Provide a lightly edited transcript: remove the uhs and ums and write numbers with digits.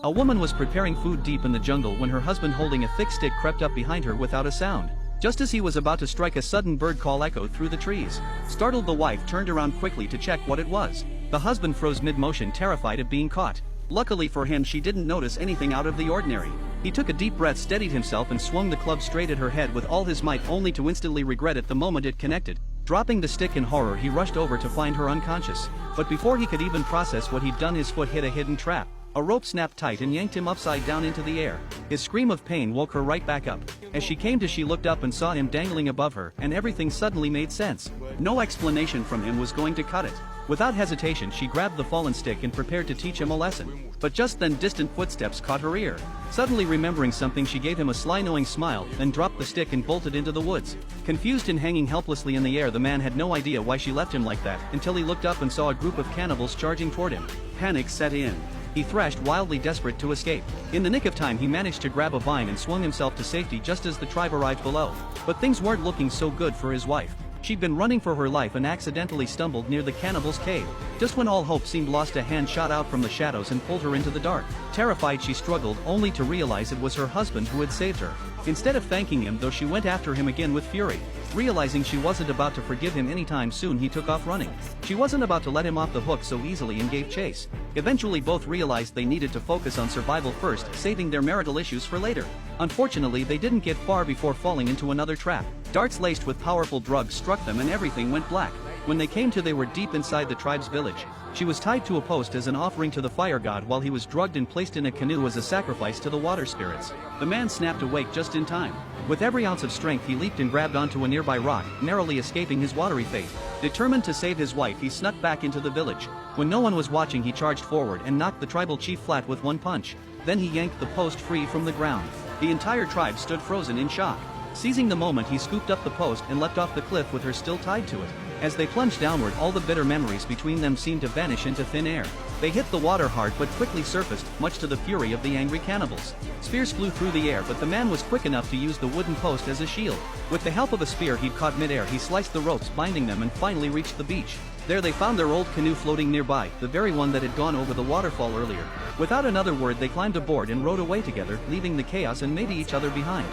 A woman was preparing food deep in the jungle when her husband holding a thick stick crept up behind her without a sound. Just as he was about to strike, a sudden bird call echoed through the trees. Startled, the wife turned around quickly to check what it was. The husband froze mid-motion, terrified of being caught. Luckily for him, she didn't notice anything out of the ordinary. He took a deep breath, steadied himself, and swung the club straight at her head with all his might, only to instantly regret it the moment it connected. Dropping the stick in horror, he rushed over to find her unconscious. But before he could even process what he'd done, his foot hit a hidden trap. A rope snapped tight and yanked him upside down into the air. His scream of pain woke her right back up. As she came to, she looked up and saw him dangling above her, and everything suddenly made sense. No explanation from him was going to cut it. Without hesitation, she grabbed the fallen stick and prepared to teach him a lesson. But just then, distant footsteps caught her ear. Suddenly remembering something, she gave him a sly, knowing smile, then dropped the stick and bolted into the woods. Confused and hanging helplessly in the air, the man had no idea why she left him like that, until he looked up and saw a group of cannibals charging toward him. Panic set in. He thrashed wildly, desperate to escape. In the nick of time, he managed to grab a vine and swung himself to safety just as the tribe arrived below. But things weren't looking so good for his wife. She'd been running for her life and accidentally stumbled near the cannibal's cave. Just when all hope seemed lost, a hand shot out from the shadows and pulled her into the dark. Terrified, she struggled, only to realize it was her husband who had saved her. Instead of thanking him, though, she went after him again with fury. Realizing she wasn't about to forgive him anytime soon, he took off running. She wasn't about to let him off the hook so easily and gave chase. Eventually, both realized they needed to focus on survival first, saving their marital issues for later. Unfortunately, they didn't get far before falling into another trap. Darts laced with powerful drugs struck them and everything went black. When they came to, they were deep inside the tribe's village. She was tied to a post as an offering to the fire god, while he was drugged and placed in a canoe as a sacrifice to the water spirits. The man snapped awake just in time. With every ounce of strength, he leaped and grabbed onto a nearby rock, narrowly escaping his watery fate. Determined to save his wife, he snuck back into the village. When no one was watching, he charged forward and knocked the tribal chief flat with one punch. Then he yanked the post free from the ground. The entire tribe stood frozen in shock. Seizing the moment, he scooped up the post and leapt off the cliff with her still tied to it. As they plunged downward, all the bitter memories between them seemed to vanish into thin air. They hit the water hard but quickly surfaced, much to the fury of the angry cannibals. Spears flew through the air, but the man was quick enough to use the wooden post as a shield. With the help of a spear he'd caught midair, he sliced the ropes binding them and finally reached the beach. There they found their old canoe floating nearby, the very one that had gone over the waterfall earlier. Without another word, they climbed aboard and rowed away together, leaving the chaos and maybe each other behind.